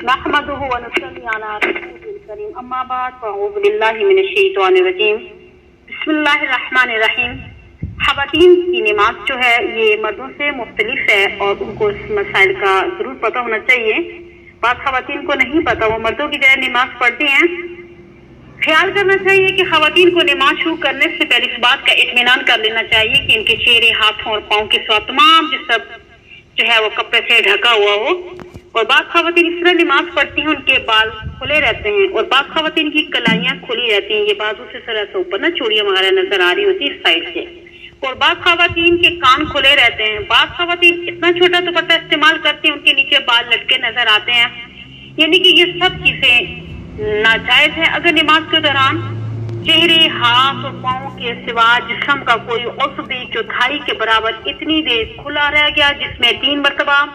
नहमदुहु व नसल्ली अला रसूलिल करीम अम्मा बाद फ़अऊज़ु बिल्लाहि मिनश शैतानिर रजीम बिस्मिल्लाहिर रहमानिर रहीम। ख़वातीन की नमाज जो है ये मर्दों से मुख्तलिफ है और उनको इस मसाइल का ज़रूर पता होना चाहिए। बात ख़वातीन को नहीं पता, वो मर्दों की तरह नमाज पढ़ती हैं। ख्याल करना चाहिए कि ख़वातीन को नमाज शुरू करने से पहले इस बात का इत्मीनान कर लेना चाहिए कि इनके चेहरे, हाथों और पाँव के साथ तमाम जिस्म जो है वो कपड़े से ढका हुआ हो। और बाद ख़वातीन इस तरह नमाज पढ़ती हैं उनके बाल खुले रहते हैं और बाद ख़वातीन की कलाइयाँ खुली रहती हैं, ये बाजू से सर से ऊपर ना चूड़ियाँ वगैरह नजर आ रही होती है इस साइड से। और बाद ख़वातीन के कान खुले रहते हैं। बाद ख़वातीन इतना छोटा दुपट्टा इस्तेमाल करती हैं उनके नीचे बाल लटके नजर आते हैं, यानी कि ये सब चीजें नाजायज है। अगर नमाज के दौरान चेहरे, हाथ और पाँव के सिवा जिस्म का कोई उज़्व भी चौथाई के बराबर इतनी देर खुला रह गया जिसमें 3 मरतबा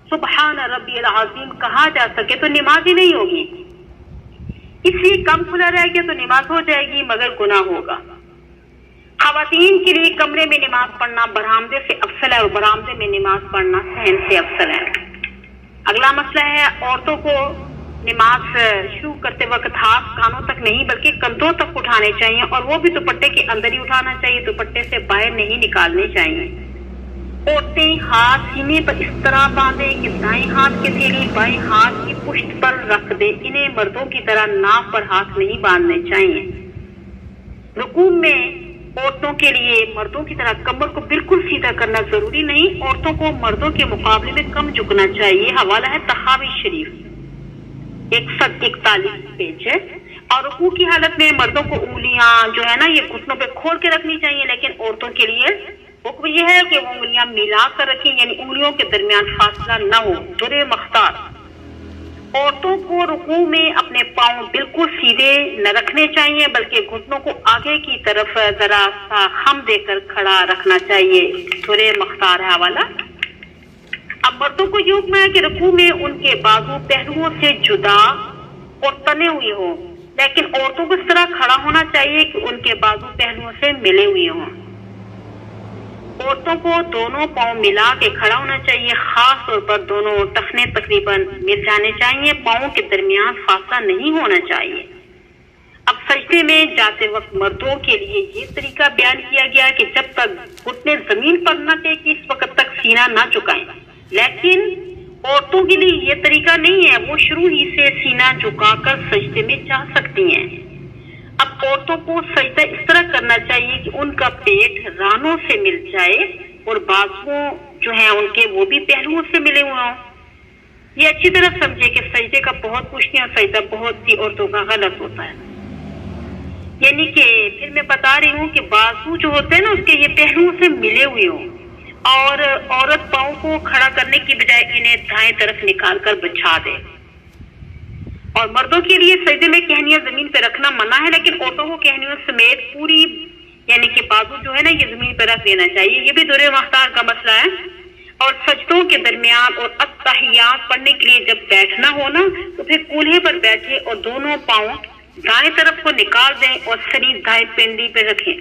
सुबहान रब्बियल अज़ीम कहा जा सके तो नमाज ही नहीं होगी। इसलिए कम खुला रह गया तो नमाज हो जाएगी मगर गुनाह होगा। ख़वातीन के लिए कमरे में नमाज पढ़ना बरामदे से अफसल है और बरामदे में नमाज पढ़ना सहन से अफसल है। अगला मसला है औरतों को नमाज शुरू करते वक्त हाथ कानों तक नहीं बल्कि कंधों तक उठाने चाहिए और वो भी दुपट्टे के अंदर ही उठाना चाहिए, दुपट्टे से बाहर नहीं निकालने चाहिए। औरतें हाथ सीने पर इस तरह बांधें कि दाएं हाथ की थैली बाएं हाथ की पुष्ट पर रख दे। इन्हें मर्दों की तरह नाक पर हाथ नहीं बांधने चाहिए। रुकू में औरतों के लिए मर्दों की तरह कमर को बिल्कुल सीधा करना जरूरी नहीं, औरतों को मर्दों के मुकाबले में कम झुकना चाहिए। हवाला है तहावी शरीफ 141 पेज है। और रुकू की हालत में मर्दों को उंगलियां जो है ना ये घुटनों पे खोल के रखनी चाहिए, लेकिन औरतों के लिए हुक्म यह है कि वो उंगलियां मिला कर रखें, यानी उंगलियों के दरमियान फासला न हो। दुरे मख्तार औरतों को रुकू में अपने पांव बिल्कुल सीधे न रखने चाहिए बल्कि घुटनों को आगे की तरफ जरा सा खम देकर खड़ा रखना चाहिए। दुरे मख्तार है हवाला। अब मर्दों को ये हुक्म है कि रुकू में उनके बाजू पहलुओं से जुदा और तने हुए हों, लेकिन औरतों को इस तरह खड़ा होना चाहिए कि उनके बाजू पहलुओं से मिले हुए हों। औरतों को दोनों पांव मिला के खड़ा होना चाहिए, खास तौर पर दोनों टखने तकरीबन मिल जाने चाहिए, पांवों के दरमियान फासला नहीं होना चाहिए। अब सजदे में जाते वक्त मर्दों के लिए ये तरीका बयान किया गया कि जब तक घुटने जमीन पर न टेके इस वक्त तक सीना न झुकाएं, लेकिन औरतों के लिए ये तरीका नहीं है, वो शुरू ही से सीना झुकाकर सजदे में जा सकती हैं। अब औरतों को सजदा इस तरह करना चाहिए कि उनका पेट रानों से मिल जाए और बाजुओं जो है उनके वो भी पहलुओं से मिले हुए हों। ये अच्छी तरह समझे कि सजदे का बहुत कुछ नहीं, सजदा बहुत सी औरतों का गलत होता है। यानी कि फिर मैं बता रही हूँ कि बाजू जो होते हैं ना उसके ये पहलुओं से मिले हुए हों और औरत पाँव को खड़ा करने की बजाय इन्हें दाएं तरफ निकाल कर बिछा दे। और मर्दों के लिए सजदे में कहनियां जमीन पे रखना मना है, लेकिन औरतों को कहनियों समेत पूरी यानी कि बाजू जो है ना ये जमीन पे रख देना चाहिए। ये भी दुरे मख्तार का मसला है। और सजदों के दरमियान और अत्तहियात पढ़ने के लिए जब बैठना हो ना तो फिर कूल्हे पर बैठे और दोनों पाँव दाएं तरफ को निकाल दें और शरीर दाएं पेंडी पे रखें।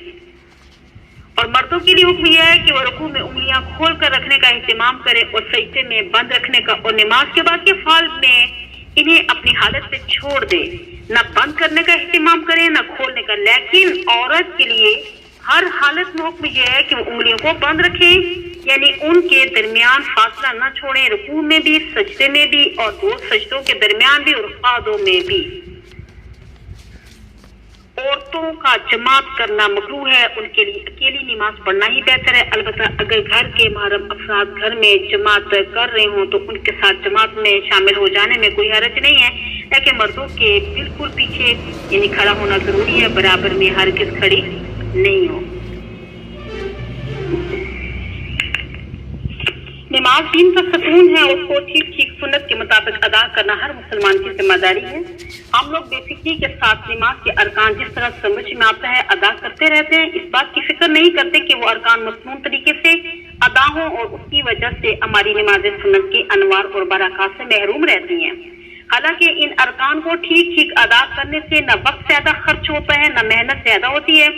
और मर्दों के लिए हुक्म यह है कि वो रुकू में उंगलियां खोल कर रखने का एहतमाम करें और सजदे में बंद रखने का, और नमाज के बाद के फाल में इन्हें अपनी हालत पे छोड़ दे, न बंद करने का एहतमाम करे न खोलने का। लेकिन औरत के लिए हर हालत में हुक्म यह है कि वो उंगलियों को बंद रखें, यानी उनके दरमियान फासला न छोड़े, रुकू में भी, सजदे में भी और 2 सजदों के दरमियान भी और क़ादों में भी। औरतों का जमात करना मकरूह है, उनके लिए अकेली नमाज पढ़ना ही बेहतर है। अलबत्ता अगर घर के महरम अफराद घर में जमात कर रहे हों तो उनके साथ जमात में शामिल हो जाने में कोई हरज नहीं है, लेकिन मर्दों के बिल्कुल पीछे यानी खड़ा होना जरूरी है, बराबर में हरगिज़ खड़ी नहीं हो। नमाज दीन का सुकून है, उसको ठीक ठीक सुन्नत के मुताबिक अदा करना हर मुसलमान की जिम्मेदारी है। हम लोग बेफिक्री के साथ नमाज के अरकान जिस तरह समझ में आता है अदा करते रहते हैं, इस बात की फिक्र नहीं करते कि वो अरकान मसनून तरीके से अदा हों और उसकी वजह से हमारी नमाज सुन्नत की अनवार और बरक़ात से महरूम रहती हैं। हालांकि इन अरकान को ठीक ठीक अदा करने से न वक्त ज्यादा खर्च होता है न मेहनत ज्यादा होती है,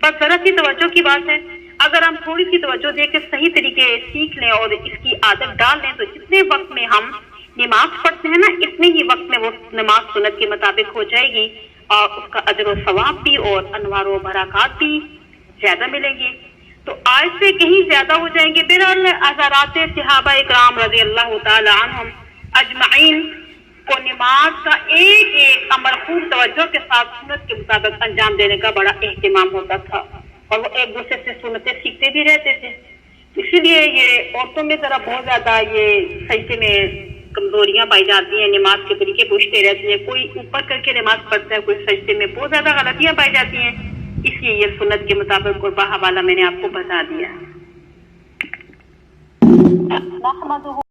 बस जरा सी तवज्जो की बात है। अगर हम थोड़ी सी तवज्जो देकर सही तरीके सीख लें और इसकी आदत डाल लें तो जितने वक्त में हम नमाज पढ़ते हैं ना इतने ही वक्त وہ نماز سنت کے مطابق ہو جائے گی اور اس کا اجر و ثواب بھی اور انوار و برکات بھی زیادہ ملیں گے. تو آج سے کہیں زیادہ ہو جائیں گے. بہرحال حضرات صحابہ اکرام رضی اللہ تعالی عنہم اجمعین کو نماز کا ایک ایک امر خوب توجہ کے ساتھ سنت کے مطابق انجام دینے کا بڑا اہتمام ہوتا تھا اور وہ ایک دوسرے سے سنتیں سیکھتے بھی رہتے تھے. اسی لیے یہ عورتوں میں ذرا بہت زیادہ یہ سجدے میں کمزوریاں پائی جاتی ہیں, نماز کے طریقے پوچھتے رہتے ہیں, کوئی اوپر کر کے نماز پڑھتا ہے, کوئی سجدے میں بہت زیادہ غلطیاں پائی جاتی ہیں. اس لیے یہ سنت کے مطابق قربہ حوالہ میں نے آپ کو بتا دیا.